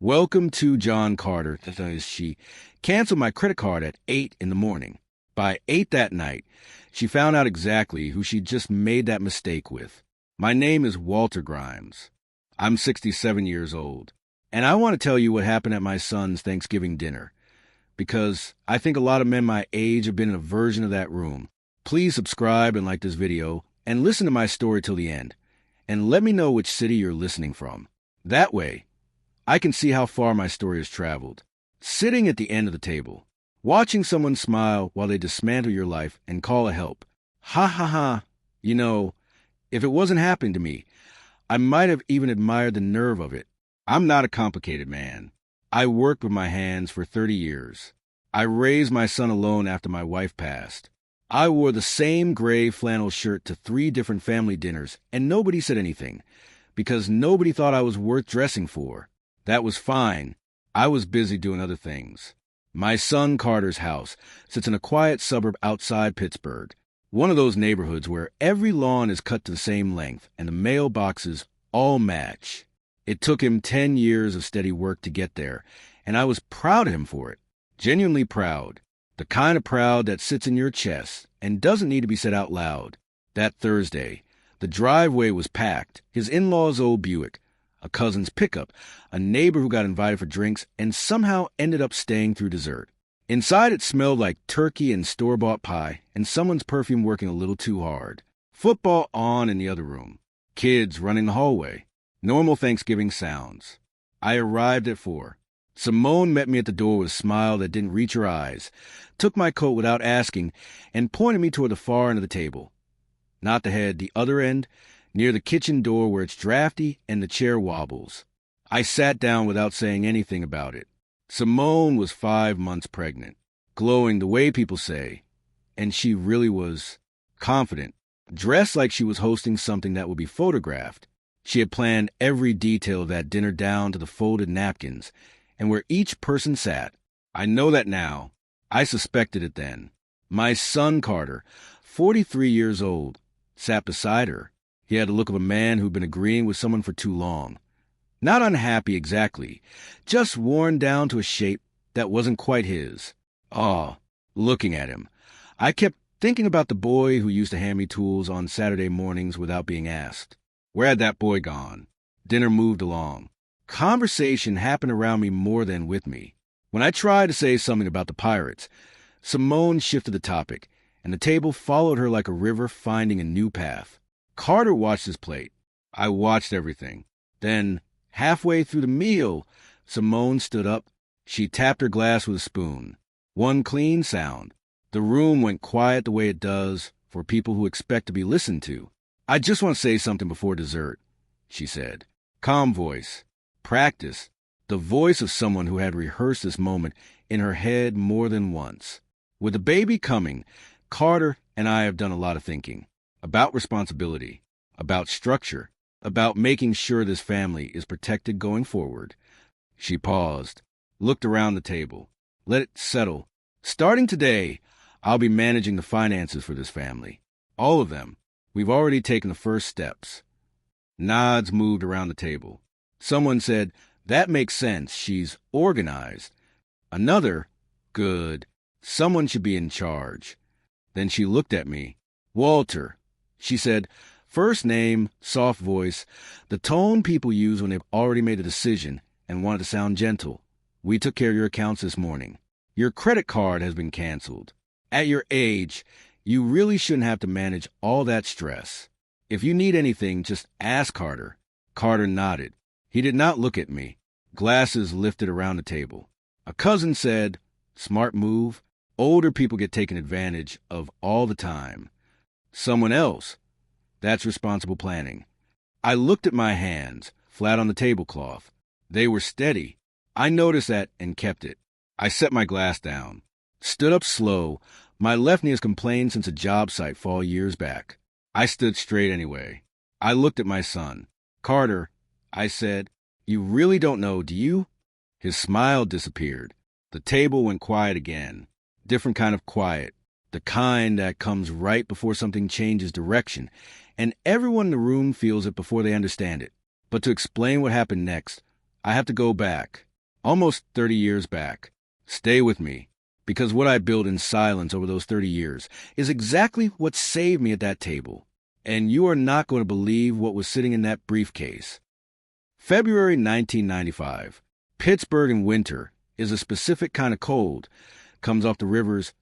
Welcome to John Carter. She canceled my credit card at 8 in the morning. By 8 that night, she found out exactly who she just made that mistake with. My name is Walter Grimes. I'm 67 years old, and I want to tell you what happened at my son's Thanksgiving dinner, because I think a lot of men my age have been in a version of that room. Please subscribe and like this video, and listen to my story till the end, and let me know which city you're listening from. That way, I can see how far my story has traveled. Sitting at the end of the table, watching someone smile while they dismantle your life and call a help. Ha ha ha. You know, if it wasn't happening to me, I might have even admired the nerve of it. I'm not a complicated man. I worked with my hands for 30 years. I raised my son alone after my wife passed. I wore the same gray flannel shirt to 3 different family dinners, and nobody said anything, because nobody thought I was worth dressing for. That was fine. I was busy doing other things. My son Carter's house sits in a quiet suburb outside Pittsburgh, one of those neighborhoods where every lawn is cut to the same length and the mailboxes all match. It took him 10 years of steady work to get there, and I was proud of him for it. Genuinely proud. The kind of proud that sits in your chest and doesn't need to be said out loud. That Thursday, the driveway was packed. His in-laws' old Buick, a cousin's pickup, a neighbor who got invited for drinks and somehow ended up staying through dessert. Inside it smelled like turkey and store-bought pie and someone's perfume working a little too hard. Football on in the other room. Kids running the hallway. Normal Thanksgiving sounds. I arrived at 4. Simone met me at the door with a smile that didn't reach her eyes, took my coat without asking, and pointed me toward the far end of the table. Not the head, the other end, near the kitchen door where it's drafty and the chair wobbles. I sat down without saying anything about it. Simone was 5 months pregnant, glowing the way people say, and she really was confident, dressed like she was hosting something that would be photographed. She had planned every detail of that dinner down to the folded napkins and where each person sat. I know that now. I suspected it then. My son Carter, 43 years old, sat beside her. He had the look of a man who'd been agreeing with someone for too long. Not unhappy exactly, just worn down to a shape that wasn't quite his. Looking at him, I kept thinking about the boy who used to hand me tools on Saturday mornings without being asked. Where had that boy gone? Dinner moved along. Conversation happened around me more than with me. When I tried to say something about the pirates, Simone shifted the topic, and the table followed her like a river finding a new path. Carter watched his plate. I watched everything. Then, halfway through the meal, Simone stood up. She tapped her glass with a spoon. One clean sound. The room went quiet the way it does for people who expect to be listened to. I just want to say something before dessert, she said. Calm voice. Practice. The voice of someone who had rehearsed this moment in her head more than once. With the baby coming, Carter and I have done a lot of thinking. About responsibility, about structure, about making sure this family is protected going forward. She paused, looked around the table, let it settle. Starting today, I'll be managing the finances for this family. All of them. We've already taken the first steps. Nods moved around the table. Someone said, that makes sense. She's organized. Another, good. Someone should be in charge. Then she looked at me. Walter. She said, first name, soft voice, the tone people use when they've already made a decision and wanted to sound gentle. We took care of your accounts this morning. Your credit card has been canceled. At your age, you really shouldn't have to manage all that stress. If you need anything, just ask Carter. Carter nodded. He did not look at me. Glasses lifted around the table. A cousin said, smart move. Older people get taken advantage of all the time. Someone else. That's responsible planning. I looked at my hands, flat on the tablecloth. They were steady. I noticed that and kept it. I set my glass down. Stood up slow. My left knee has complained since a job site fall years back. I stood straight anyway. I looked at my son. Carter, I said, you really don't know, do you? His smile disappeared. The table went quiet again. Different kind of quiet. The kind that comes right before something changes direction, and everyone in the room feels it before they understand it. But to explain what happened next, I have to go back. almost 30 years back. Stay with me, because what I built in silence over those 30 years is exactly what saved me at that table. And you are not going to believe what was sitting in that briefcase. February 1995. Pittsburgh in winter is a specific kind of cold. Comes off the rivers,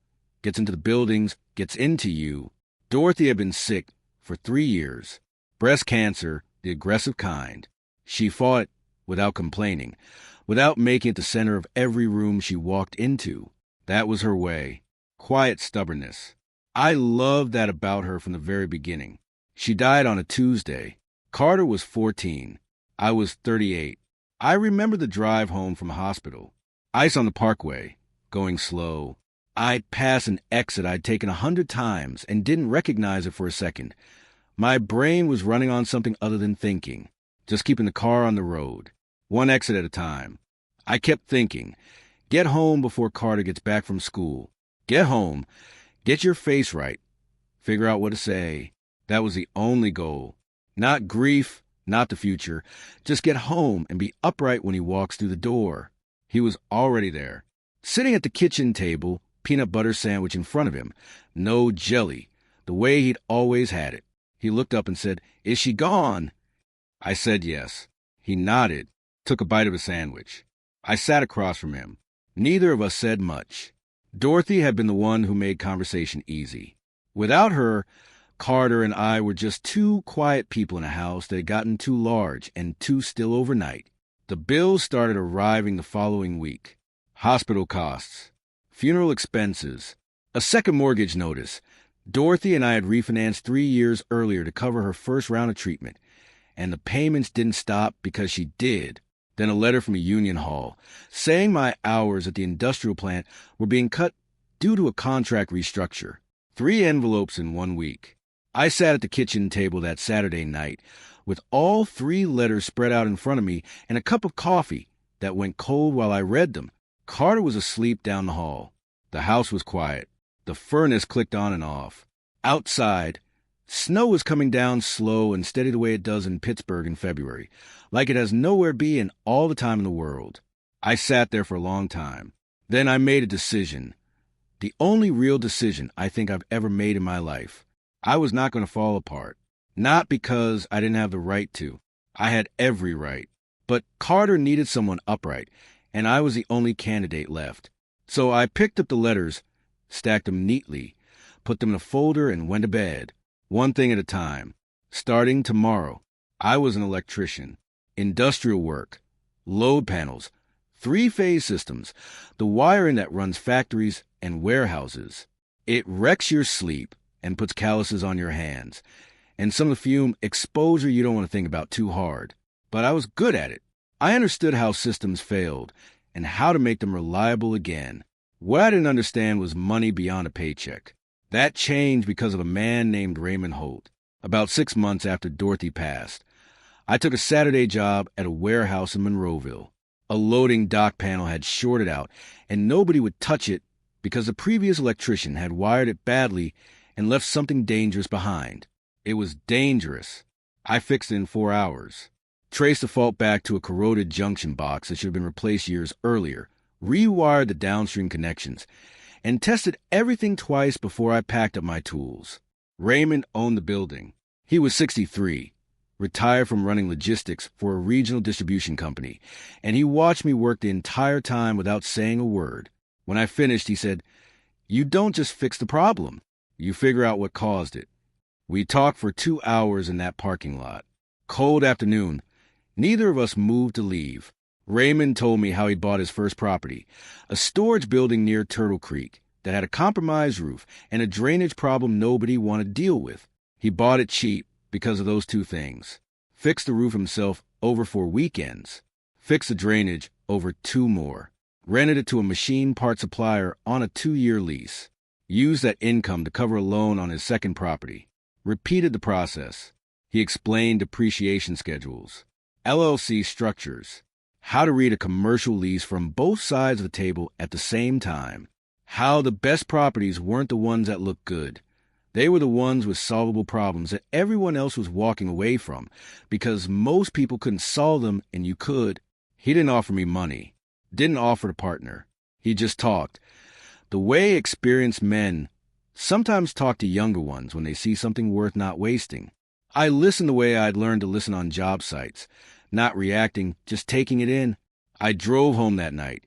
gets into the buildings, gets into you. Dorothy had been sick for 3 years. Breast cancer, the aggressive kind. She fought it without complaining, without making it the center of every room she walked into. That was her way. Quiet stubbornness. I loved that about her from the very beginning. She died on a Tuesday. Carter was 14. I was 38. I remember the drive home from hospital. Ice on the parkway, going slow. I'd pass an exit I'd taken 100 times and didn't recognize it for a second. My brain was running on something other than thinking, just keeping the car on the road, one exit at a time. I kept thinking, get home before Carter gets back from school. Get home, get your face right, figure out what to say. That was the only goal. Not grief, not the future. Just get home and be upright when he walks through the door. He was already there, sitting at the kitchen table, peanut butter sandwich in front of him. No jelly, the way he'd always had it. He looked up and said, "Is she gone?" I said yes. He nodded, took a bite of a sandwich. I sat across from him. Neither of us said much. Dorothy had been the one who made conversation easy. Without her, Carter and I were just two quiet people in a house that had gotten too large and too still overnight. The bills started arriving the following week. Hospital costs, funeral expenses, a second mortgage notice. Dorothy and I had refinanced 3 years earlier to cover her first round of treatment, and the payments didn't stop because she did. Then a letter from a union hall saying my hours at the industrial plant were being cut due to a contract restructure. 3 envelopes in 1 week. I sat at the kitchen table that Saturday night with all 3 letters spread out in front of me and a cup of coffee that went cold while I read them. Carter was asleep down the hall. The house was quiet. The furnace clicked on and off. Outside, snow was coming down slow and steady the way it does in Pittsburgh in February, like it has nowhere been all the time in the world. I sat there for a long time. Then I made a decision. The only real decision I think I've ever made in my life. I was not going to fall apart. Not because I didn't have the right to. I had every right. But Carter needed someone upright, and I was the only candidate left. So I picked up the letters, stacked them neatly, put them in a folder, and went to bed. One thing at a time. Starting tomorrow, I was an electrician. Industrial work. Load panels. 3-phase systems. The wiring that runs factories and warehouses. It wrecks your sleep and puts calluses on your hands, and some of the fume exposure you don't want to think about too hard. But I was good at it. I understood how systems failed and how to make them reliable again. What I didn't understand was money beyond a paycheck. That changed because of a man named Raymond Holt. About 6 months after Dorothy passed, I took a Saturday job at a warehouse in Monroeville. A loading dock panel had shorted out, and nobody would touch it because the previous electrician had wired it badly and left something dangerous behind. It was dangerous. I fixed it in 4 hours. Traced the fault back to a corroded junction box that should have been replaced years earlier, rewired the downstream connections, and tested everything twice before I packed up my tools. Raymond owned the building. He was 63, retired from running logistics for a regional distribution company, and he watched me work the entire time without saying a word. When I finished, he said, "You don't just fix the problem. You figure out what caused it." We talked for 2 hours in that parking lot. Cold afternoon. Neither of us moved to leave. Raymond told me how he bought his first property, a storage building near Turtle Creek that had a compromised roof and a drainage problem nobody wanted to deal with. He bought it cheap because of those 2 things. Fixed the roof himself over 4 weekends. Fixed the drainage over 2 more. Rented it to a machine part supplier on a 2-year lease. Used that income to cover a loan on his second property. Repeated the process. He explained depreciation schedules, LLC structures, how to read a commercial lease from both sides of the table at the same time, how the best properties weren't the ones that looked good. They were the ones with solvable problems that everyone else was walking away from because most people couldn't solve them and you could. He didn't offer me money. Didn't offer to partner. He just talked. The way experienced men sometimes talk to younger ones when they see something worth not wasting. I listened the way I'd learned to listen on job sites, not reacting, just taking it in. I drove home that night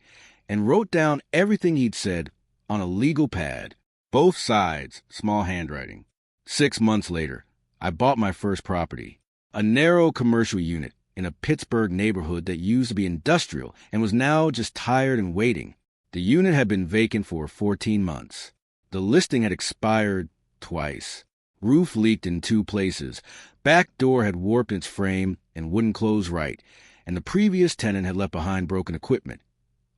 and wrote down everything he'd said on a legal pad. Both sides, small handwriting. 6 months later, I bought my first property, a narrow commercial unit in a Pittsburgh neighborhood that used to be industrial and was now just tired and waiting. The unit had been vacant for 14 months. The listing had expired twice. Roof leaked in 2 places. Back door had warped its frame and wouldn't close right, and the previous tenant had left behind broken equipment,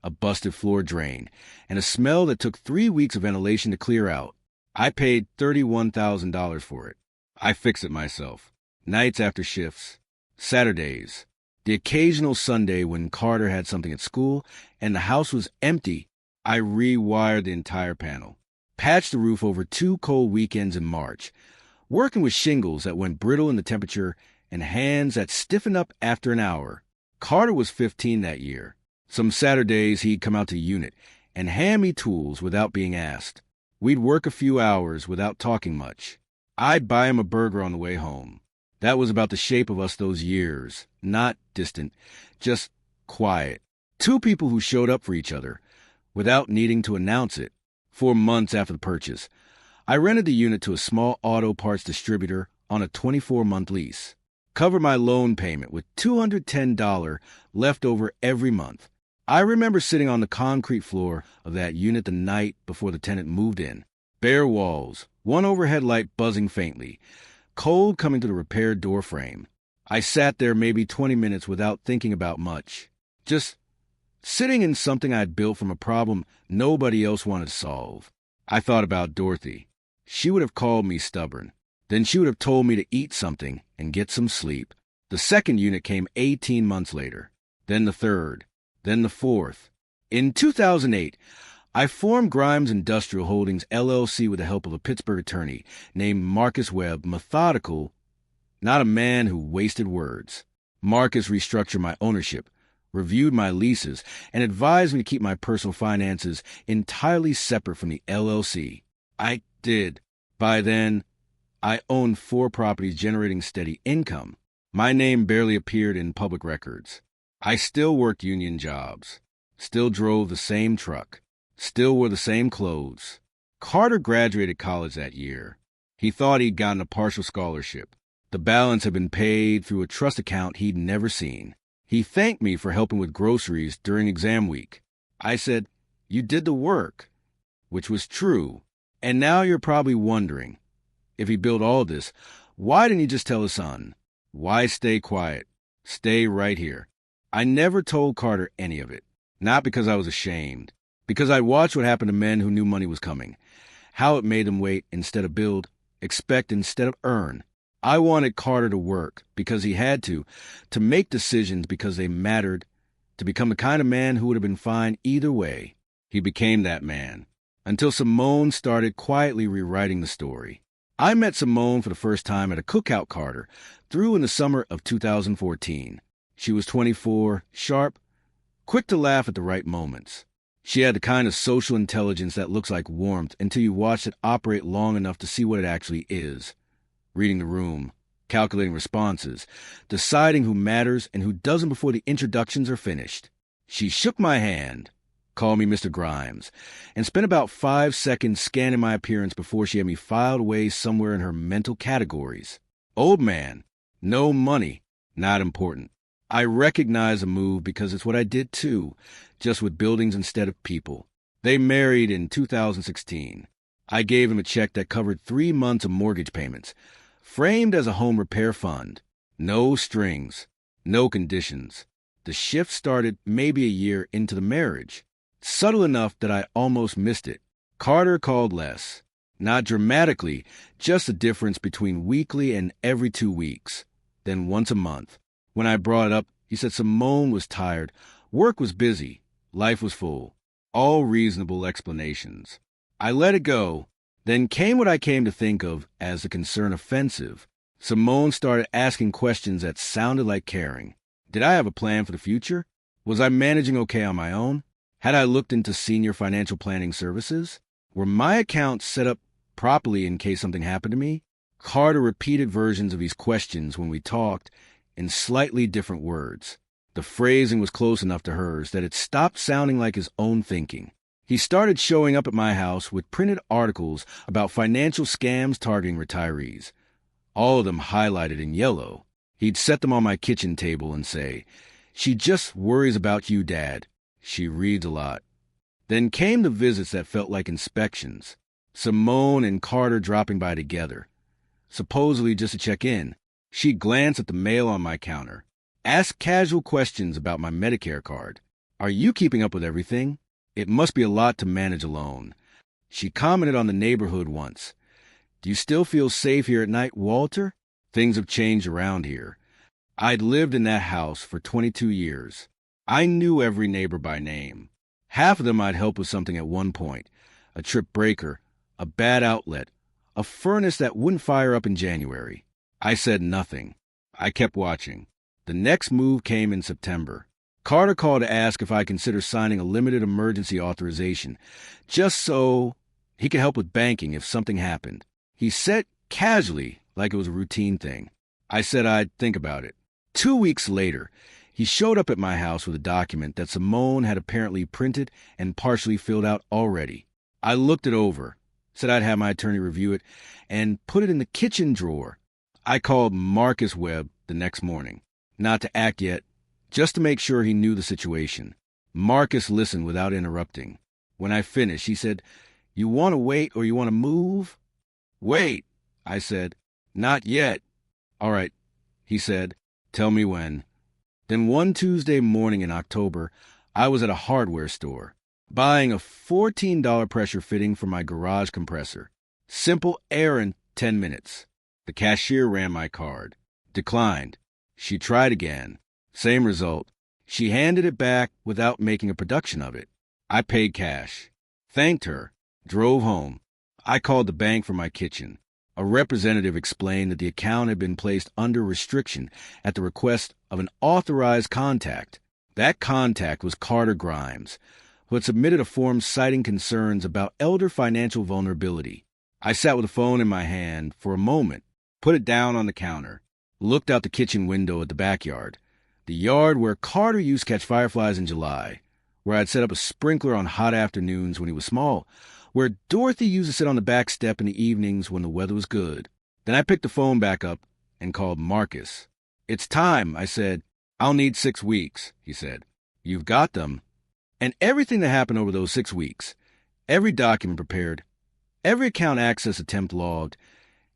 a busted floor drain, and a smell that took 3 weeks of ventilation to clear out. I paid $31,000 for it. I fixed it myself. Nights after shifts. Saturdays. The occasional Sunday when Carter had something at school and the house was empty, I rewired the entire panel. Patched the roof over 2 cold weekends in March, working with shingles that went brittle in the temperature and hands that stiffened up after an hour. Carter was 15 that year. Some Saturdays he'd come out to the unit and hand me tools without being asked. We'd work a few hours without talking much. I'd buy him a burger on the way home. That was about the shape of us those years. Not distant, just quiet. 2 people who showed up for each other without needing to announce it. 4 months after the purchase, I rented the unit to a small auto parts distributor on a 24-month lease. Covered my loan payment with $210 left over every month. I remember sitting on the concrete floor of that unit the night before the tenant moved in. Bare walls, one overhead light buzzing faintly, cold coming to the repaired door frame. I sat there maybe 20 minutes without thinking about much. Just sitting in something I'd built from a problem nobody else wanted to solve. I thought about Dorothy. She would have called me stubborn. Then she would have told me to eat something and get some sleep. The second unit came 18 months later. Then the third. Then the fourth. In 2008, I formed Grimes Industrial Holdings, LLC with the help of a Pittsburgh attorney named Marcus Webb, methodical, not a man who wasted words. Marcus restructured my ownership, reviewed my leases, and advised me to keep my personal finances entirely separate from the LLC. I did. By then, I owned 4 properties generating steady income. My name barely appeared in public records. I still worked union jobs, still drove the same truck, still wore the same clothes. Carter graduated college that year. He thought he'd gotten a partial scholarship. The balance had been paid through a trust account he'd never seen. He thanked me for helping with groceries during exam week. I said, "You did the work," which was true. And now you're probably wondering, if he built all this, why didn't he just tell his son? Why stay quiet? Stay right here. I never told Carter any of it. Not because I was ashamed. Because I watched what happened to men who knew money was coming. How it made them wait instead of build, expect instead of earn. I wanted Carter to work because he had to make decisions because they mattered, to become the kind of man who would have been fine either way. He became that man. Until Simone started quietly rewriting the story. I met Simone for the first time at a cookout Carter threw in the summer of 2014. She was 24, sharp, quick to laugh at the right moments. She had the kind of social intelligence that looks like warmth until you watch it operate long enough to see what it actually is. Reading the room, calculating responses, deciding who matters and who doesn't before the introductions are finished. She shook my hand, called me Mr. Grimes, and spent about 5 seconds scanning my appearance before she had me filed away somewhere in her mental categories. Old man, no money, not important. I recognize a move because it's what I did too, just with buildings instead of people. They married in 2016. I gave him a check that covered 3 months of mortgage payments, framed as a home repair fund. No strings, no conditions. The shift started maybe a year into the marriage. Subtle enough that I almost missed it. Carter called less. Not dramatically, just a difference between weekly and every 2 weeks, then once a month. When I brought it up, he said Simone was tired, work was busy, life was full. All reasonable explanations. I let it go. Then came what I came to think of as the concern offensive. Simone started asking questions that sounded like caring. Did I have a plan for the future? Was I managing okay on my own? Had I looked into senior financial planning services? Were my accounts set up properly in case something happened to me? Carter repeated versions of these questions when we talked in slightly different words. The phrasing was close enough to hers that it stopped sounding like his own thinking. He started showing up at my house with printed articles about financial scams targeting retirees, all of them highlighted in yellow. He'd set them on my kitchen table and say, "She just worries about you, Dad. She reads a lot." Then came the visits that felt like inspections. Simone and Carter dropping by together, supposedly just to check in. She'd glance at the mail on my counter, ask casual questions about my Medicare card. "Are you keeping up with everything? It must be a lot to manage alone." She commented on the neighborhood once. "Do you still feel safe here at night, Walter? Things have changed around here." I'd lived in that house for 22 years. I knew every neighbor by name. Half of them I'd helped with something at one point: a trip breaker, a bad outlet, a furnace that wouldn't fire up in January. I said nothing. I kept watching. The next move came in September. Carter called to ask if I consider signing a limited emergency authorization, just so he could help with banking if something happened. He said casually, like it was a routine thing. I said I'd think about it. 2 weeks later, he showed up at my house with a document that Simone had apparently printed and partially filled out already. I looked it over, said I'd have my attorney review it, and put it in the kitchen drawer. I called Marcus Webb the next morning, not to act yet, just to make sure he knew the situation. Marcus listened without interrupting. When I finished, he said, "You want to wait or you want to move?" "Wait," I said. "Not yet." "All right," he said. "Tell me when." Then one Tuesday morning in October, I was at a hardware store, buying a $14 pressure fitting for my garage compressor. Simple errand, 10 minutes. The cashier ran my card. Declined. She tried again. Same result. She handed it back without making a production of it. I paid cash. Thanked her. Drove home. I called the bank for my kitchen. A representative explained that the account had been placed under restriction at the request of an authorized contact. That contact was Carter Grimes, who had submitted a form citing concerns about elder financial vulnerability. I sat with the phone in my hand for a moment, put it down on the counter, looked out the kitchen window at the backyard, the yard where Carter used to catch fireflies in July, where I'd set up a sprinkler on hot afternoons when he was small, where Dorothy used to sit on the back step in the evenings when the weather was good. Then I picked the phone back up and called Marcus. "It's time," I said. "I'll need 6 weeks," he said. "You've got them." And everything that happened over those 6 weeks, every document prepared, every account access attempt logged,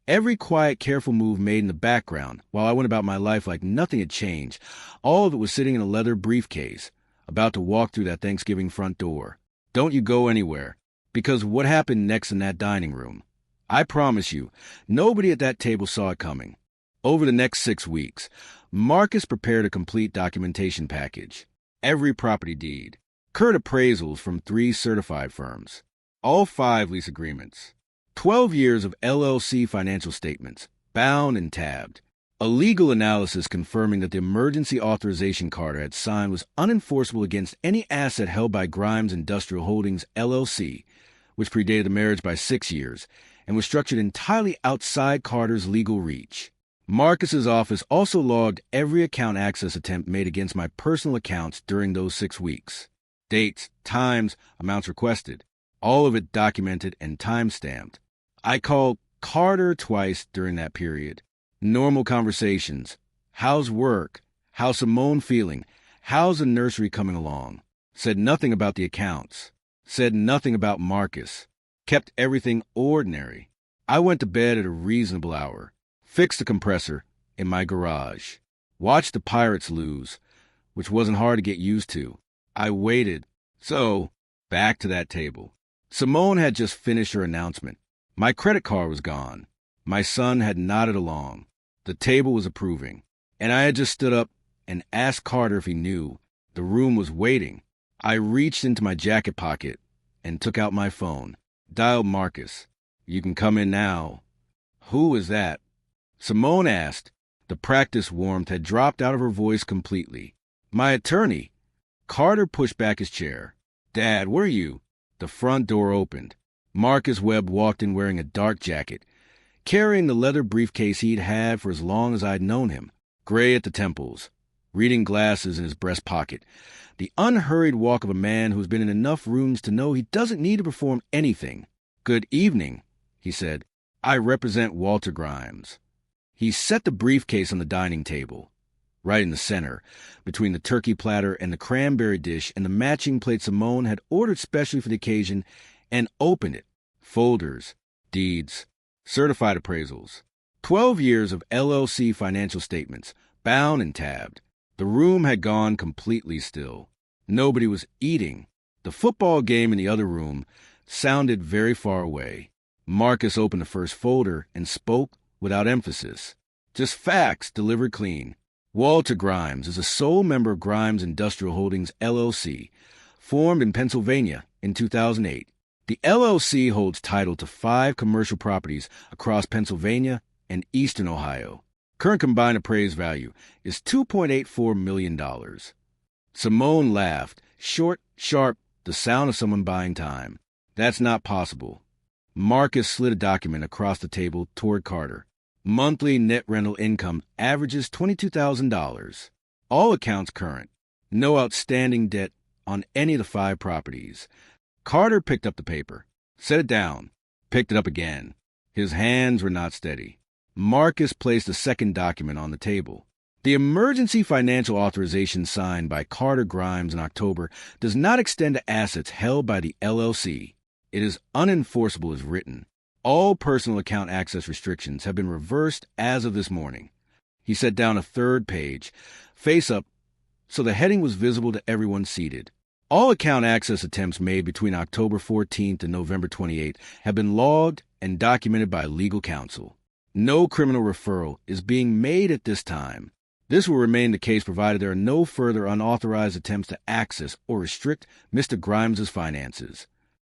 every quiet, careful move made in the background while I went about my life like nothing had changed, all of it was sitting in a leather briefcase, about to walk through that Thanksgiving front door. Don't you go anywhere, because what happened next in that dining room, I promise you, nobody at that table saw it coming. Over the next 6 weeks, Marcus prepared a complete documentation package. Every property deed, current appraisals from 3 certified firms, all 5 lease agreements, 12 years of LLC financial statements, bound and tabbed, a legal analysis confirming that the emergency authorization Carter had signed was unenforceable against any asset held by Grimes Industrial Holdings, LLC, which predated the marriage by 6 years, and was structured entirely outside Carter's legal reach. Marcus's office also logged every account access attempt made against my personal accounts during those 6 weeks. Dates, times, amounts requested, all of it documented and time-stamped. I called Carter twice during that period. Normal conversations. How's work? How's Simone feeling? How's the nursery coming along? Said nothing about the accounts. Said nothing about Marcus. Kept everything ordinary. I went to bed at a reasonable hour. Fixed the compressor in my garage. Watched the Pirates lose, which wasn't hard to get used to. I waited. So, back to that table. Simone had just finished her announcement. My credit card was gone. My son had nodded along. The table was approving. And I had just stood up and asked Carter if he knew. The room was waiting. I reached into my jacket pocket and took out my phone. Dialed Marcus. "You can come in now." "Who is that?" Simone asked. The practice warmth had dropped out of her voice completely. "My attorney." Carter pushed back his chair. Dad, where are you? The front door opened. Marcus Webb walked in wearing a dark jacket, carrying the leather briefcase he'd had for as long as I'd known him, gray at the temples, reading glasses in his breast pocket. The unhurried walk of a man who's been in enough rooms to know he doesn't need to perform anything. Good evening, he said. I represent Walter Grimes. He set the briefcase on the dining table, right in the center, between the turkey platter and the cranberry dish and the matching plate Simone had ordered specially for the occasion, and opened it. Folders, deeds, certified appraisals, 12 years of LLC financial statements, bound and tabbed. The room had gone completely still. Nobody was eating. The football game in the other room sounded very far away. Marcus opened the first folder and spoke without emphasis. Just facts delivered clean. Walter Grimes is a sole member of Grimes Industrial Holdings, LLC, formed in Pennsylvania in 2008. The LLC holds title to 5 commercial properties across Pennsylvania and eastern Ohio. Current combined appraised value is $2.84 million. Simone laughed, short, sharp, the sound of someone buying time. That's not possible. Marcus slid a document across the table toward Carter. Monthly net rental income averages $22,000. All accounts current. No outstanding debt on any of the 5 properties. Carter picked up the paper, set it down, picked it up again. His hands were not steady. Marcus placed a second document on the table. The emergency financial authorization signed by Carter Grimes in October does not extend to assets held by the LLC. It is unenforceable as written. All personal account access restrictions have been reversed as of this morning. He set down a third page, face up, so the heading was visible to everyone seated. All account access attempts made between October 14th and November 28th have been logged and documented by legal counsel. No criminal referral is being made at this time. This will remain the case provided there are no further unauthorized attempts to access or restrict Mr. Grimes's finances.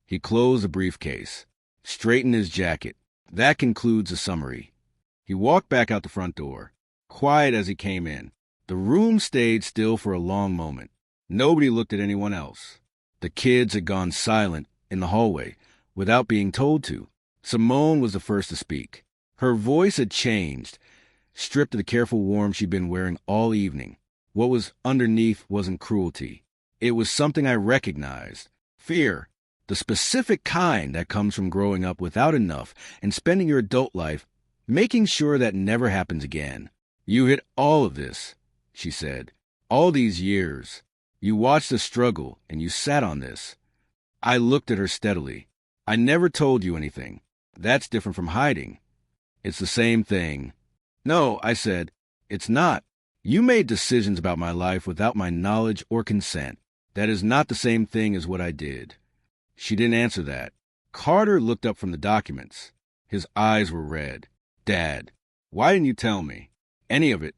He closed the briefcase, straightened his jacket. That concludes the summary. He walked back out the front door, quiet as he came in. The room stayed still for a long moment. Nobody looked at anyone else. The kids had gone silent in the hallway without being told to. Simone was the first to speak. Her voice had changed, stripped of the careful warmth she'd been wearing all evening. What was underneath wasn't cruelty. It was something I recognized. Fear. The specific kind that comes from growing up without enough and spending your adult life making sure that never happens again. You hid all of this, she said. All these years. You watched the struggle and you sat on this. I looked at her steadily. I never told you anything. That's different from hiding. It's the same thing. No, I said, it's not. You made decisions about my life without my knowledge or consent. That is not the same thing as what I did. She didn't answer that. Carter looked up from the documents. His eyes were red. Dad, why didn't you tell me? Any of it.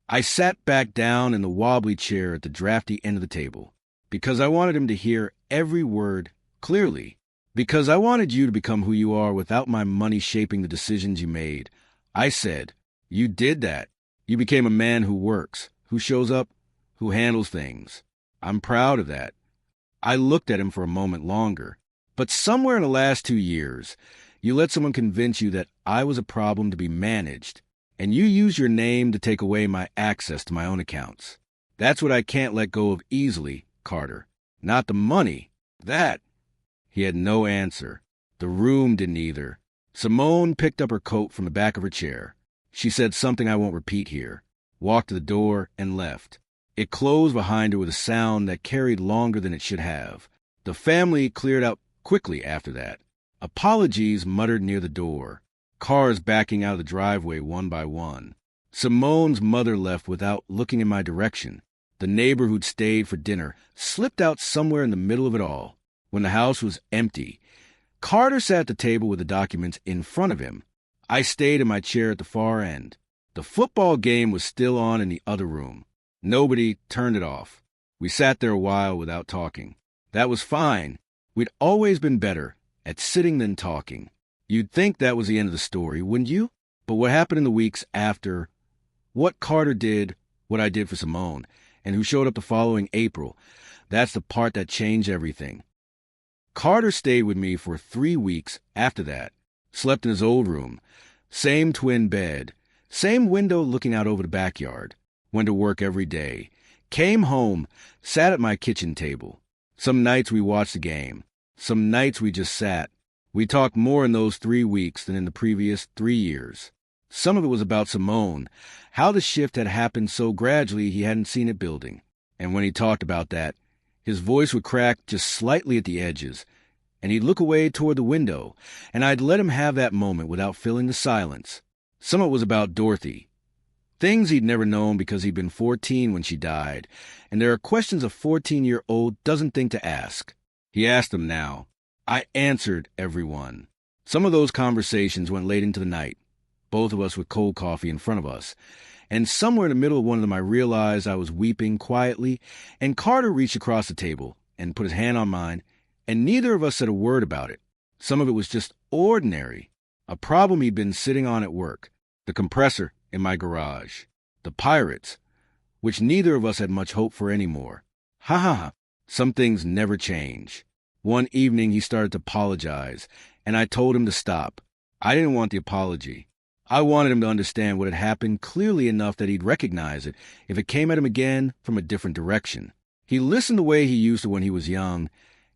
I sat back down in the wobbly chair at the drafty end of the table. Because I wanted him to hear every word clearly. Because I wanted you to become who you are without my money shaping the decisions you made. I said, you did that. You became a man who works, who shows up, who handles things. I'm proud of that. I looked at him for a moment longer. But somewhere in the last 2 years, you let someone convince you that I was a problem to be managed, and you used your name to take away my access to my own accounts. That's what I can't let go of easily, Carter. Not the money. That. He had no answer. The room didn't either. Simone picked up her coat from the back of her chair. She said something I won't repeat here, walked to the door, and left. It closed behind her with a sound that carried longer than it should have. The family cleared out quickly after that. Apologies muttered near the door. Cars backing out of the driveway one by one. Simone's mother left without looking in my direction. The neighbor who'd stayed for dinner slipped out somewhere in the middle of it all. When the house was empty, Carter sat at the table with the documents in front of him. I stayed in my chair at the far end. The football game was still on in the other room. Nobody turned it off. We sat there a while without talking. That was fine. We'd always been better at sitting than talking. You'd think that was the end of the story, wouldn't you? But what happened in the weeks after, what Carter did, what I did for Simone, and who showed up the following April. That's the part that changed everything. Carter stayed with me for 3 weeks after that. Slept in his old room. Same twin bed. Same window looking out over the backyard. Went to work every day. Came home, sat at my kitchen table. Some nights we watched the game. Some nights we just sat. We talked more in those 3 weeks than in the previous 3 years. Some of it was about Simone, how the shift had happened so gradually he hadn't seen it building. And when he talked about that, his voice would crack just slightly at the edges, and he'd look away toward the window, and I'd let him have that moment without filling the silence. Some of it was about Dorothy. Things he'd never known because he'd been 14 when she died, and there are questions a 14-year-old doesn't think to ask. He asked them now. I answered every one. Some of those conversations went late into the night, both of us with cold coffee in front of us, and somewhere in the middle of one of them I realized I was weeping quietly, and Carter reached across the table and put his hand on mine, and neither of us said a word about it. Some of it was just ordinary, a problem he'd been sitting on at work, the compressor in my garage, the pirates, which neither of us had much hope for anymore. Ha ha ha, some things never change. One evening he started to apologize, and I told him to stop. I didn't want the apology. I wanted him to understand what had happened clearly enough that he'd recognize it if it came at him again from a different direction. He listened the way he used to when he was young,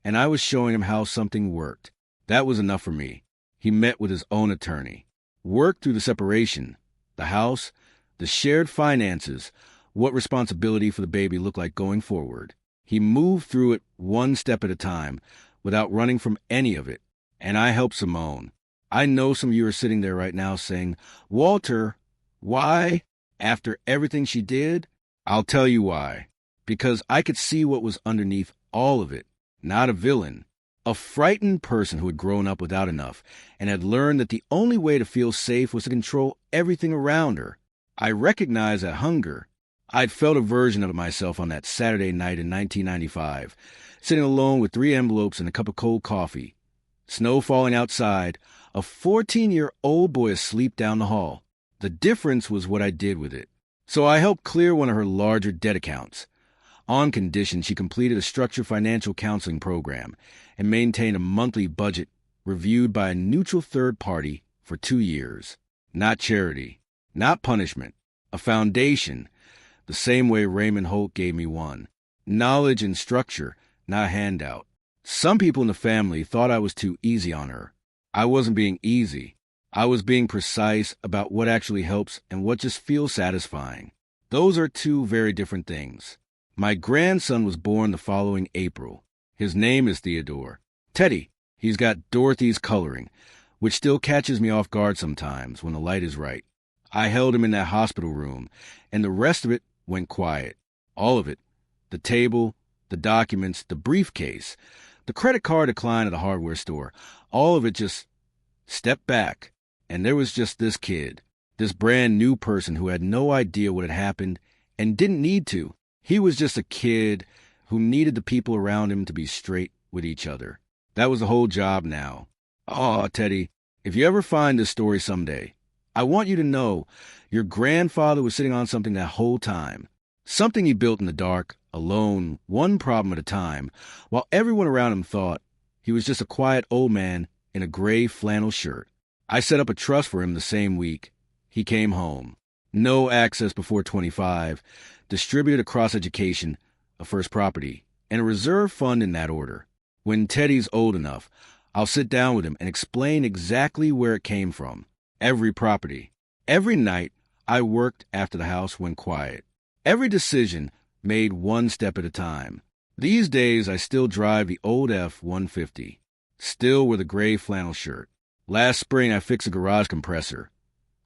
and I was showing him how something worked. That was enough for me. He met with his own attorney, worked through the separation, the house, the shared finances, what responsibility for the baby looked like going forward. He moved through it one step at a time, without running from any of it, and I helped Simone. I know some of you are sitting there right now saying, Walter, why? After everything she did? I'll tell you why. Because I could see what was underneath all of it. Not a villain. A frightened person who had grown up without enough and had learned that the only way to feel safe was to control everything around her. I recognized that hunger. I'd felt a version of it myself on that Saturday night in 1995, sitting alone with 3 envelopes and a cup of cold coffee. Snow falling outside, a 14-year-old boy asleep down the hall. The difference was what I did with it. So I helped clear one of her larger debt accounts, on condition she completed a structured financial counseling program and maintained a monthly budget reviewed by a neutral third party for 2 years. Not charity, not punishment, a foundation, the same way Raymond Holt gave me one. Knowledge and structure, not a handout. Some people in the family thought I was too easy on her. I wasn't being easy. I was being precise about what actually helps and what just feels satisfying. Those are 2 very different things. My grandson was born the following April. His name is Theodore. Teddy. He's got Dorothy's coloring, which still catches me off guard sometimes when the light is right. I held him in that hospital room, and the rest of it went quiet. All of it. The table, the documents, the briefcase, the credit card decline at the hardware store. All of it just stepped back, and there was just this kid, this brand new person who had no idea what had happened and didn't need to. He was just a kid who needed the people around him to be straight with each other. That was the whole job now. Aw, Teddy, if you ever find this story someday, I want you to know your grandfather was sitting on something that whole time. Something he built in the dark, alone, one problem at a time, while everyone around him thought he was just a quiet old man in a gray flannel shirt. I set up a trust for him the same week. He came home. No access before 25, distributed across education, a first property, and a reserve fund in that order. When Teddy's old enough, I'll sit down with him and explain exactly where it came from. Every property. Every night, I worked after the house went quiet. Every decision made one step at a time. These days, I still drive the old F-150. Still with a gray flannel shirt. Last spring, I fixed a garage compressor.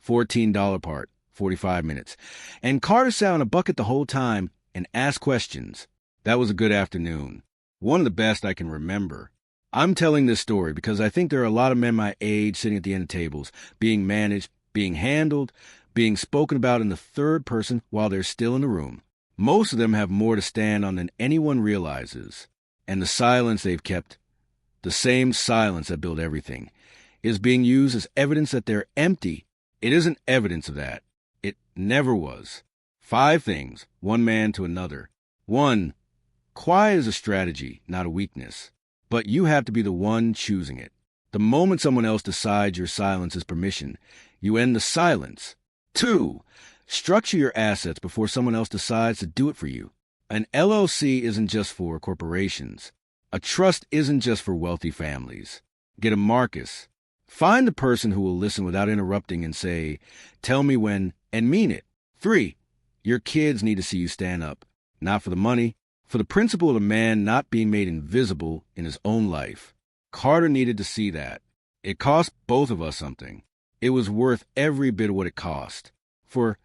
$14 part, 45 minutes. And Carter sat on a bucket the whole time and asked questions. That was a good afternoon. One of the best I can remember. I'm telling this story because I think there are a lot of men my age sitting at the end of tables, being managed, being handled, being spoken about in the third person while they're still in the room. Most of them have more to stand on than anyone realizes. And the silence they've kept, the same silence that built everything, is being used as evidence that they're empty. It isn't evidence of that. It never was. 5 things, one man to another. 1. Quiet is a strategy, not a weakness. But you have to be the one choosing it. The moment someone else decides your silence is permission, you end the silence. 2. Structure your assets before someone else decides to do it for you. An LLC isn't just for corporations. A trust isn't just for wealthy families. Get a Marcus. Find the person who will listen without interrupting and say, "Tell me when," and mean it. 3. Your kids need to see you stand up. Not for the money, for the principle of a man not being made invisible in his own life. Carter needed to see that. It cost both of us something. It was worth every bit of what it cost. For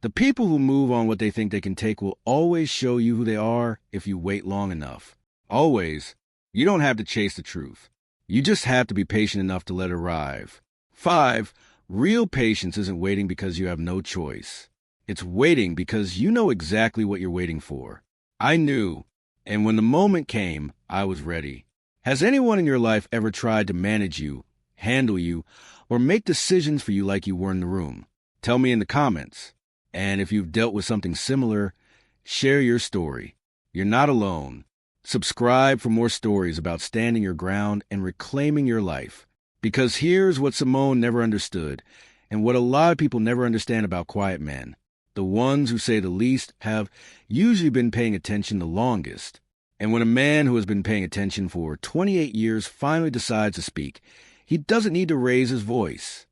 the people who move on what they think they can take will always show you who they are if you wait long enough. Always. You don't have to chase the truth. You just have to be patient enough to let it arrive. 5. Real patience isn't waiting because you have no choice. It's waiting because you know exactly what you're waiting for. I knew, and when the moment came, I was ready. Has anyone in your life ever tried to manage you, handle you, or make decisions for you like you were in the room? Tell me in the comments. And if you've dealt with something similar, share your story. You're not alone. Subscribe for more stories about standing your ground and reclaiming your life. Because here's what Simone never understood, and what a lot of people never understand about quiet men. The ones who say the least have usually been paying attention the longest. And when a man who has been paying attention for 28 years finally decides to speak, he doesn't need to raise his voice.